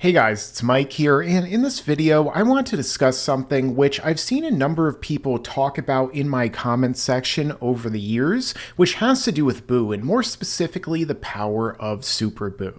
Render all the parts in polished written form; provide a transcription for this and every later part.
Hey guys, it's Mike here, and in this video, I want to discuss something which I've seen a number of people talk about in my comments section over the years, which has to do with Buu, and more specifically, the power of Super Buu.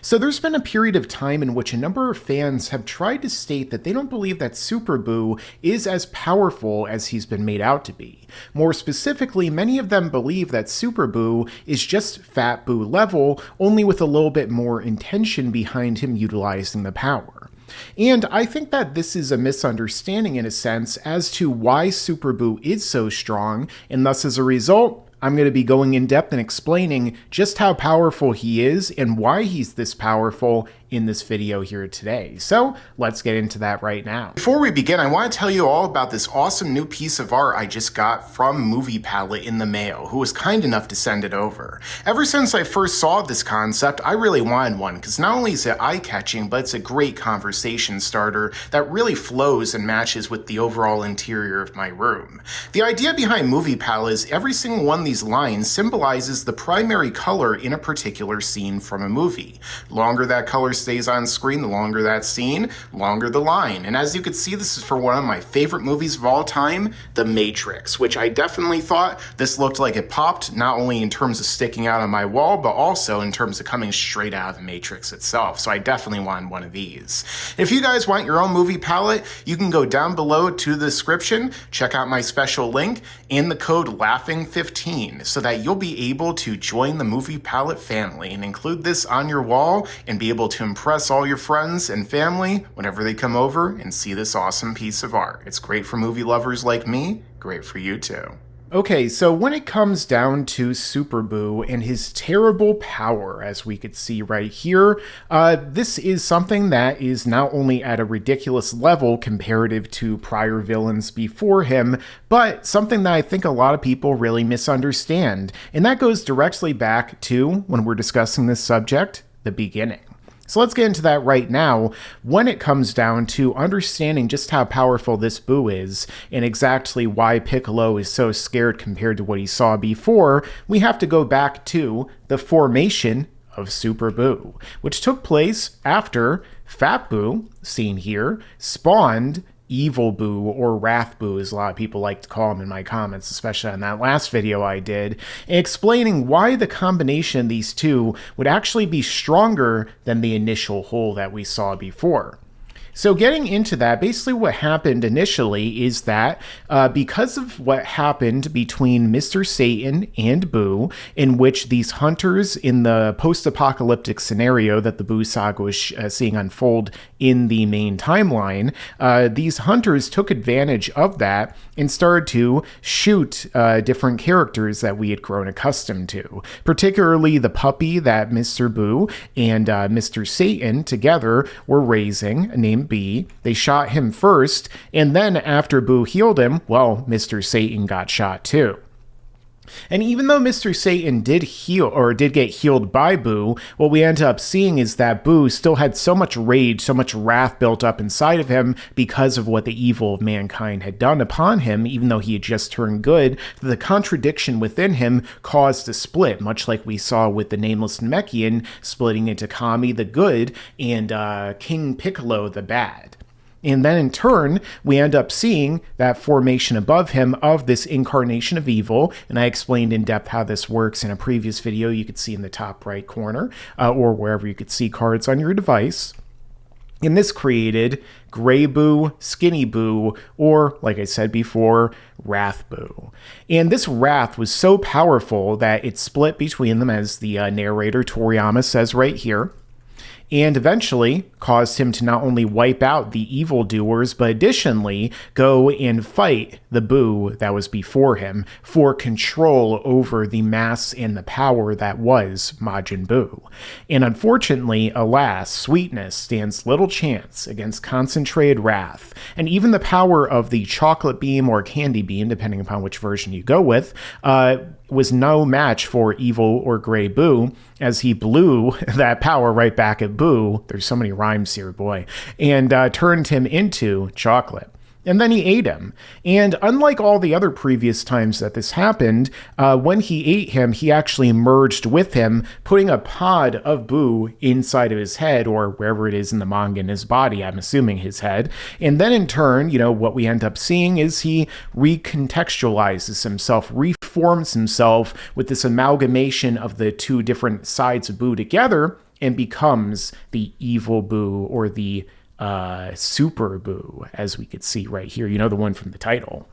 So there's been a period of time in which a number of fans have tried to state that they don't believe that Super Buu is as powerful as he's been made out to be. More specifically, many of them believe that Super Buu is just Fat Buu level, only with a little bit more intention behind him utilizing the power. And I think that this is a misunderstanding in a sense as to why Super Buu is so strong, and thus as a result, I'm going to be going in depth and explaining just how powerful he is and why he's this powerful in this video here today. So let's get into that right now. Before we begin, I want to tell you all about this awesome new piece of art I just got from Movie Palette in the mail, who was kind enough to send it over. Ever since I first saw this concept, I really wanted one because not only is it eye-catching, but it's a great conversation starter that really flows and matches with the overall interior of my room. The idea behind Movie Palette is every single one of these lines symbolizes the primary color in a particular scene from a movie. The longer that color stays on screen, the longer that scene, longer the line. And as you can see, this is for one of my favorite movies of all time, The Matrix, which I definitely thought this looked like it popped, not only in terms of sticking out on my wall, but also in terms of coming straight out of The Matrix itself. So I definitely wanted one of these. If you guys want your own movie palette, you can go down below to the description, check out my special link, and the code LAUGHING15, so that you'll be able to join the Movie Palette family and include this on your wall and be able to impress all your friends and family whenever they come over and see this awesome piece of art. It's great for movie lovers like me, great for you too. Okay, so when it comes down to Super Buu and his terrible power, as we could see right here, this is something that is not only at a ridiculous level comparative to prior villains before him, but something that I think a lot of people really misunderstand. And that goes directly back to, when we're discussing this subject, the beginning. So let's get into that right now when it comes down to understanding just how powerful this Buu is and exactly why Piccolo is so scared compared to what he saw before. We have to go back to the formation of Super Buu, which took place after Fat Buu, seen here, spawned Evil Buu, or Wrath Buu as a lot of people like to call him in my comments, especially on that last video I did, explaining why the combination of these two would actually be stronger than the initial whole that we saw before. So getting into that, basically what happened initially is that because of what happened between Mr. Satan and Buu, in which these hunters in the post-apocalyptic scenario that the Buu saga was seeing unfold in the main timeline, these hunters took advantage of that and started to shoot different characters that we had grown accustomed to, particularly the puppy that Mr. Buu and Mr. Satan together were raising, named B. They shot him first, and then after Buu healed him, well, Mr. Satan got shot too. And even though Mr. Satan did get healed by Buu, what we end up seeing is that Buu still had so much rage, so much wrath built up inside of him because of what the evil of mankind had done upon him, even though he had just turned good, that the contradiction within him caused a split, much like we saw with the Nameless Namekian splitting into Kami the good and King Piccolo the bad. And then in turn, we end up seeing that formation above him of this incarnation of evil. And I explained in depth how this works in a previous video you could see in the top right corner, or wherever you could see cards on your device. And this created Gray Buu, Skinny Buu, or, like I said before, Wrath Buu. And this wrath was so powerful that it split between them, as the narrator Toriyama says right here, and eventually caused him to not only wipe out the evildoers, but additionally go and fight the Buu that was before him for control over the mass and the power that was Majin Buu. And unfortunately, alas, sweetness stands little chance against concentrated wrath, and even the power of the chocolate beam or candy beam, depending upon which version you go with, was no match for evil or Gray Buu, as he blew that power right back at Buu. There's so many rhymes here, boy. And turned him into chocolate. and then he ate him. And unlike all the other previous times that this happened, when he ate him, he actually merged with him, putting a pod of Buu inside of his head, or wherever it is in the manga in his body, I'm assuming his head. And then in turn, what we end up seeing is he recontextualizes himself, reforms himself with this amalgamation of the two different sides of Buu together, and becomes the evil Buu, or the Super Buu, as we could see right here. The one from the title.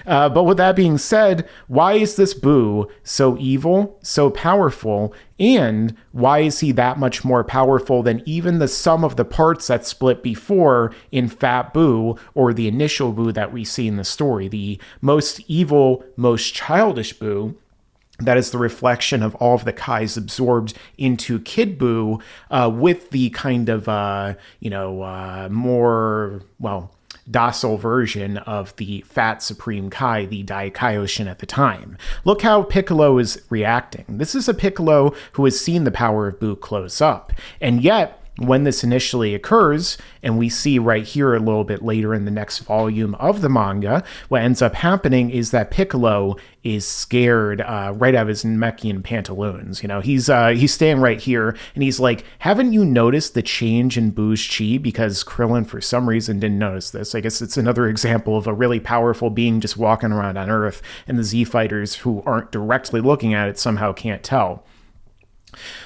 But with that being said, why is this Buu so evil, so powerful, and why is he that much more powerful than even the sum of the parts that split before in Fat Buu, or the initial Buu that we see in the story, the most evil, most childish Buu? That is the reflection of all of the Kais absorbed into Kid Buu, with the kind of, more, docile version of the fat Supreme Kai, the Daikaioshin at the time. Look how Piccolo is reacting. This is a Piccolo who has seen the power of Buu close up, and yet, when this initially occurs, and we see right here a little bit later in the next volume of the manga, what ends up happening is that Piccolo is scared right out of his Namekian pantaloons. He's staying right here, and he's like, haven't you noticed the change in Buu's chi? Because Krillin, for some reason, didn't notice this. I guess it's another example of a really powerful being just walking around on Earth, and the Z-Fighters who aren't directly looking at it somehow can't tell.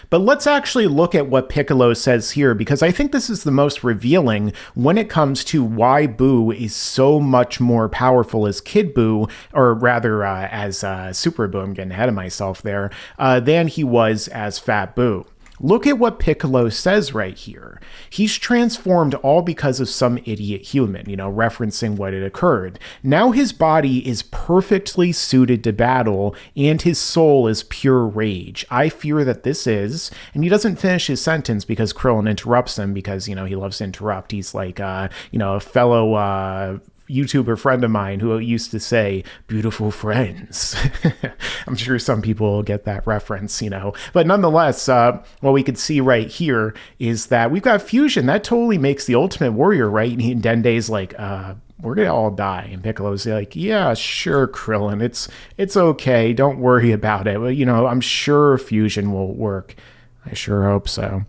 But let's actually look at what Piccolo says here, because I think this is the most revealing when it comes to why Buu is so much more powerful as Kid Buu, or rather as Super Buu, I'm getting ahead of myself there, than he was as Fat Buu. Look at what Piccolo says right here. He's transformed all because of some idiot human, referencing what had occurred. Now his body is perfectly suited to battle, and his soul is pure rage. I fear that this is, and he doesn't finish his sentence because Krillin interrupts him, because, he loves to interrupt. He's like, a fellow YouTuber friend of mine who used to say, beautiful friends. I'm sure some people will get that reference, But nonetheless, what we could see right here is that we've got fusion. That totally makes the Ultimate Warrior, right? And Dende's like, we're gonna all die. And Piccolo's like, yeah, sure, Krillin. It's okay. Don't worry about it. I'm sure fusion will work. I sure hope so.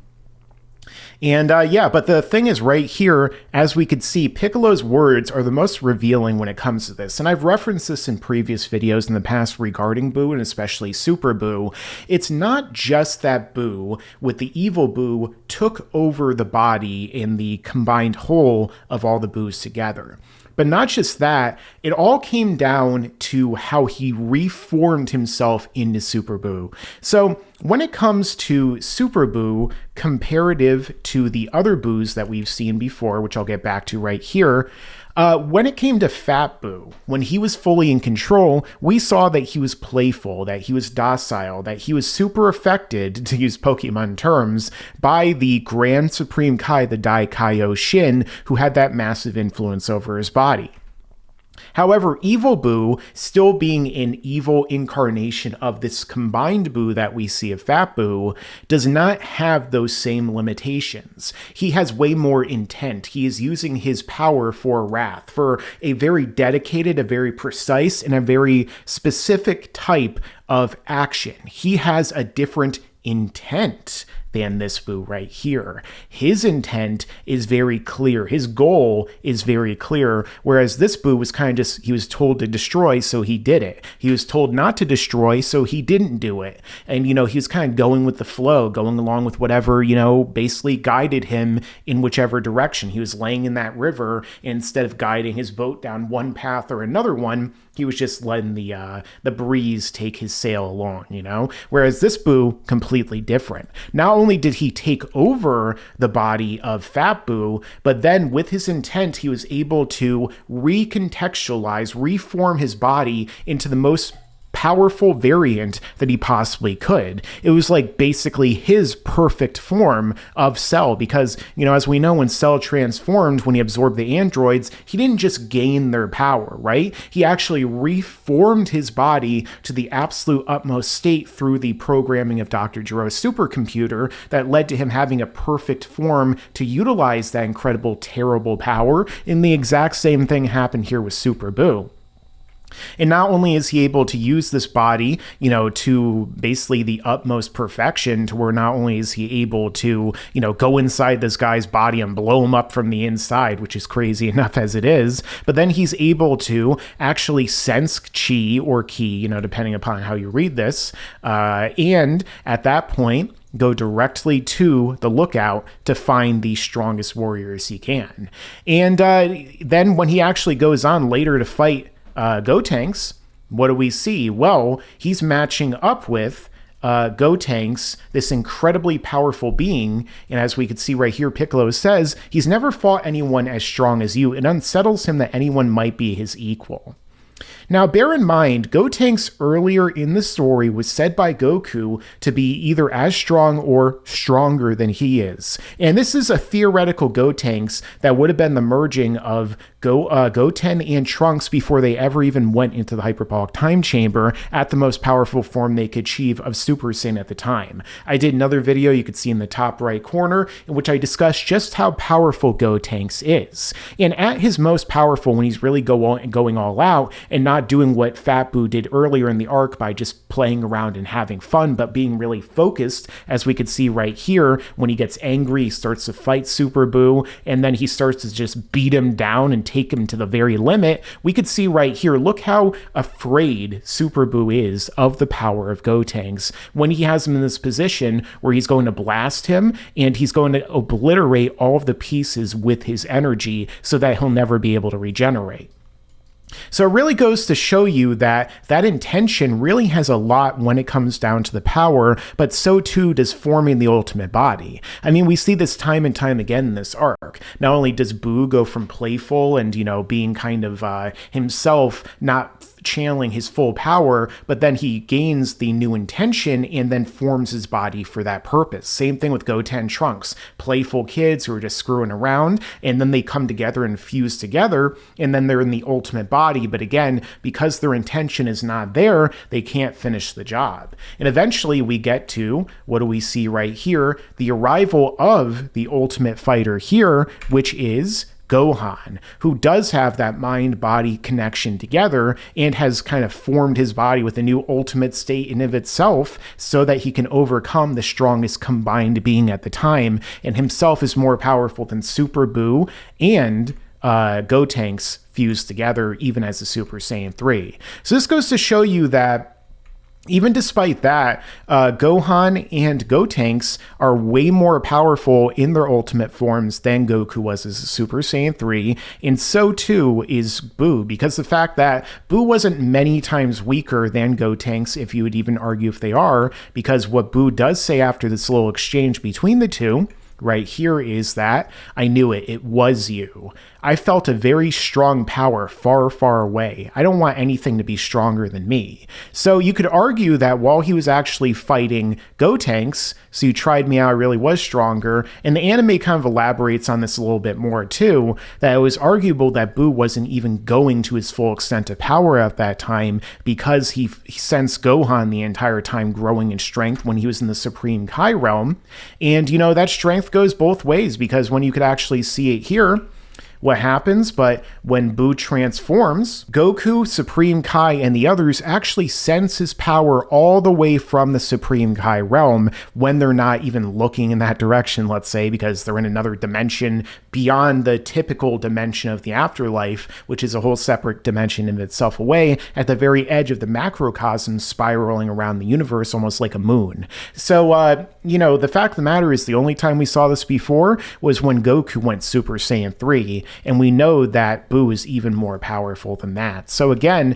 And but the thing is right here, as we could see, Piccolo's words are the most revealing when it comes to this. And I've referenced this in previous videos in the past regarding Buu, and especially Super Buu. It's not just that Buu, with the evil Buu, took over the body in the combined whole of all the Buus together. But not just that, it all came down to how he reformed himself into Super Buu. So when it comes to Super Buu, comparative to the other Buus that we've seen before, which I'll get back to right here, when it came to Fat Buu, when he was fully in control, we saw that he was playful, that he was docile, that he was super affected, to use Pokemon terms, by the Grand Supreme Kai, the Daikaioshin, who had that massive influence over his body. However, Evil Buu, still being an evil incarnation of this combined Buu that we see of Fat Buu, does not have those same limitations. He has way more intent. He is using his power for wrath, for a very dedicated, a very precise, and a very specific type of action. He has a different intent than this Buu right here. His intent is very clear. His goal is very clear, whereas this Buu was kind of just, he was told to destroy, so he did it. He was told not to destroy, so he didn't do it. And, he was kind of going with the flow, going along with whatever, basically guided him in whichever direction. He was laying in that river, and instead of guiding his boat down one path or another one, he was just letting the breeze take his sail along, Whereas this Buu, completely different. Not only did he take over the body of Fat Buu, but then with his intent, he was able to recontextualize, reform his body into the most powerful variant that he possibly could. It was like basically his perfect form of Cell because, as we know, when Cell transformed, when he absorbed the androids, he didn't just gain their power, right? He actually reformed his body to the absolute utmost state through the programming of Dr. Giro's supercomputer that led to him having a perfect form to utilize that incredible, terrible power. And the exact same thing happened here with Super Buu. And not only is he able to use this body, to basically the utmost perfection, to where not only is he able to, go inside this guy's body and blow him up from the inside, which is crazy enough as it is, but then he's able to actually sense chi or ki, depending upon how you read this. And at that point, go directly to the lookout to find the strongest warriors he can. And then when he actually goes on later to fight Gotenks, what do we see? Well, he's matching up with Gotenks, this incredibly powerful being, and as we could see right here, Piccolos says, he's never fought anyone as strong as you. It unsettles him that anyone might be his equal. Now, bear in mind, Gotenks earlier in the story was said by Goku to be either as strong or stronger than he is. And this is a theoretical Gotenks that would have been the merging of Goten and Trunks before they ever even went into the hyperbolic time chamber at the most powerful form they could achieve of Super Saiyan at the time. I did another video you could see in the top right corner in which I discussed just how powerful Gotenks is. And at his most powerful, when he's really going all out and not doing what Fat Buu did earlier in the arc by just playing around and having fun, but being really focused, as we could see right here, when he gets angry, he starts to fight Super Buu, and then he starts to just beat him down and take him to the very limit. We could see right here, look how afraid Super Buu is of the power of Gotenks when he has him in this position where he's going to blast him and he's going to obliterate all of the pieces with his energy so that he'll never be able to regenerate. So it really goes to show you that that intention really has a lot when it comes down to the power, but so too does forming the ultimate body. I mean, we see this time and time again in this arc. Not only does Buu go from playful and, being kind of himself, not channeling his full power, but then he gains the new intention and then forms his body for that purpose. Same thing with Goten Trunks, playful kids who are just screwing around, and then they come together and fuse together, and then they're in the ultimate body. But again, because their intention is not there, they can't finish the job. And eventually we get to, what do we see right here? The arrival of the ultimate fighter here, which is Gohan, who does have that mind-body connection together and has kind of formed his body with a new ultimate state in of itself so that he can overcome the strongest combined being at the time, and himself is more powerful than Super Buu and Gotenks fused together even as a Super Saiyan 3. So this goes to show you that even despite that, Gohan and Gotenks are way more powerful in their ultimate forms than Goku was as a Super Saiyan 3, and so too is Buu, because the fact that Buu wasn't many times weaker than Gotenks, if you would even argue if they are, because what Buu does say after this little exchange between the two right here is that, I knew it, it was you. I felt a very strong power far, far away. I don't want anything to be stronger than me. So you could argue that while he was actually fighting Gotenks, so you tried me out, I really was stronger, and the anime kind of elaborates on this a little bit more too, that it was arguable that Buu wasn't even going to his full extent of power at that time because he sensed Gohan the entire time growing in strength when he was in the Supreme Kai realm. And that strength goes both ways, because when you could actually see it here, what happens, but when Buu transforms, Goku, Supreme Kai, and the others actually sense his power all the way from the Supreme Kai realm when they're not even looking in that direction, let's say, because they're in another dimension beyond the typical dimension of the afterlife, which is a whole separate dimension in itself away, at the very edge of the macrocosm spiraling around the universe almost like a moon. So, the fact of the matter is the only time we saw this before was when Goku went Super Saiyan 3, and we know that Buu is even more powerful than that. So again,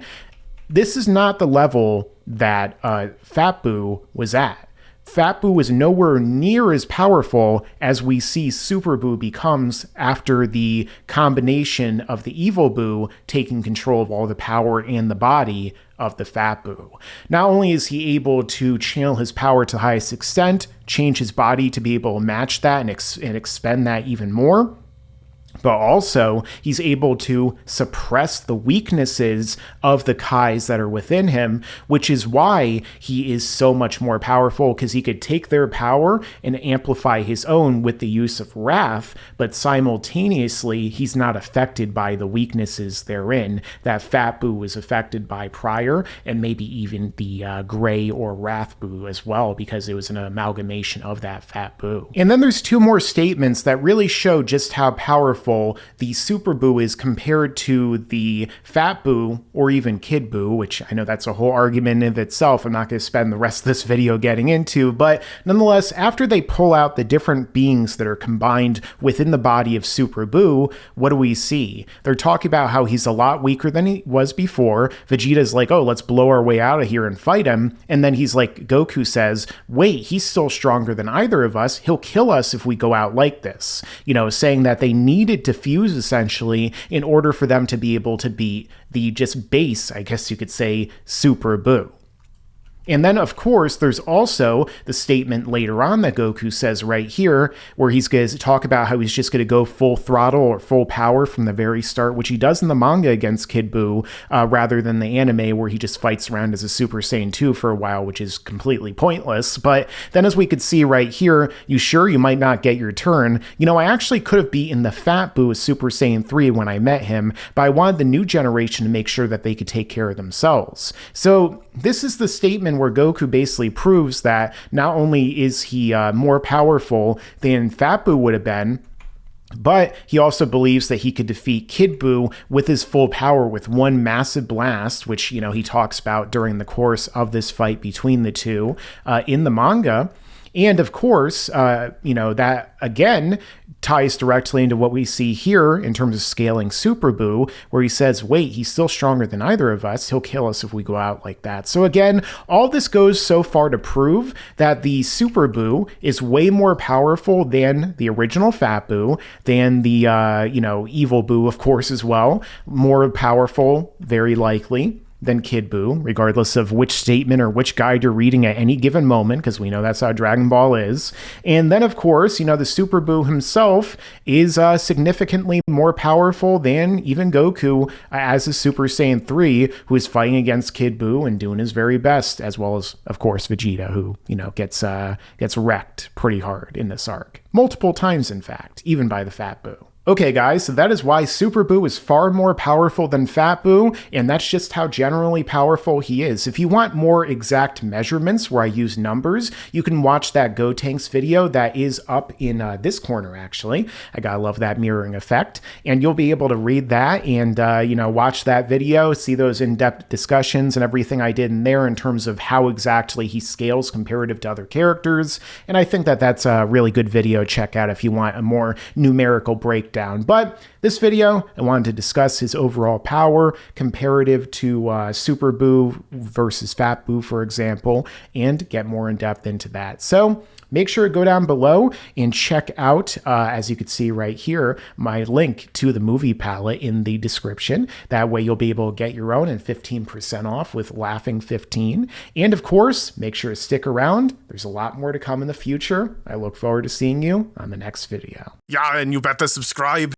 this is not the level that Fat Buu was at. Fat Buu was nowhere near as powerful as we see Super Buu becomes after the combination of the evil Buu taking control of all the power and the body of the Fat Buu. Not only is he able to channel his power to the highest extent, change his body to be able to match that and expend that even more, but also he's able to suppress the weaknesses of the Kais that are within him, which is why he is so much more powerful, because he could take their power and amplify his own with the use of wrath, but simultaneously he's not affected by the weaknesses therein that Fat Buu was affected by prior, and maybe even the Gray or Wrath Buu as well, because it was an amalgamation of that Fat Buu. And then there's two more statements that really show just how powerful the Super Buu is compared to the Fat Buu or even Kid Buu, which I know that's a whole argument in itself I'm not going to spend the rest of this video getting into, but nonetheless, after they pull out the different beings that are combined within the body of Super Buu, what do we see? They're talking about how he's a lot weaker than he was before. Vegeta's like, oh, let's blow our way out of here and fight him. And then he's like, Goku says, wait, he's still stronger than either of us. He'll kill us if we go out like this. You know, saying that they needed to fuse essentially in order for them to be able to beat the just base, I guess you could say, Super Buu. And then, of course, there's also the statement later on that Goku says right here, where he's going to talk about how he's just going to go full throttle or full power from the very start, which he does in the manga against Kid Buu, rather than the anime where he just fights around as a Super Saiyan 2 for a while, which is completely pointless. But then, as we could see right here, you might not get your turn. You know, I actually could have beaten the Fat Buu as Super Saiyan 3 when I met him, but I wanted the new generation to make sure that they could take care of themselves. So this is the statement where Goku basically proves that not only is he more powerful than Fat Buu would have been, but he also believes that he could defeat Kid Buu with his full power with one massive blast, which, you know, he talks about during the course of this fight between the two in the manga. And of course, you know, that again ties directly into what we see here in terms of scaling Super Buu, where he says, wait, he's still stronger than either of us. He'll kill us if we go out like that. So again, all this goes so far to prove that the Super Buu is way more powerful than the original Fat Buu, than the, you know, Evil Buu, of course, as well. More powerful, very likely, than Kid Buu, regardless of which statement or which guide you're reading at any given moment, because we know that's how Dragon Ball is. And then, of course, you know, the Super Buu himself is significantly more powerful than even Goku as a Super Saiyan 3, who is fighting against Kid Buu and doing his very best, as well as, of course, Vegeta, who, you know, gets wrecked pretty hard in this arc. Multiple times, in fact, even by the Fat Buu. Okay guys, so that is why Super Buu is far more powerful than Fat Buu, and that's just how generally powerful he is. If you want more exact measurements where I use numbers, you can watch that Gotenks video that is up in this corner actually. I gotta love that mirroring effect, and you'll be able to read that and you know, watch that video, see those in-depth discussions and everything I did in there in terms of how exactly he scales comparative to other characters, and I think that that's a really good video to check out if you want a more numerical breakdown. But this video, I wanted to discuss his overall power comparative to Super Buu versus Fat Buu, for example, and get more in depth into that. So make sure to go down below and check out, as you can see right here, my link to the movie palette in the description. That way you'll be able to get your own and 15% off with Laughing 15. And of course, make sure to stick around. There's a lot more to come in the future. I look forward to seeing you on the next video. Yeah, and you better subscribe.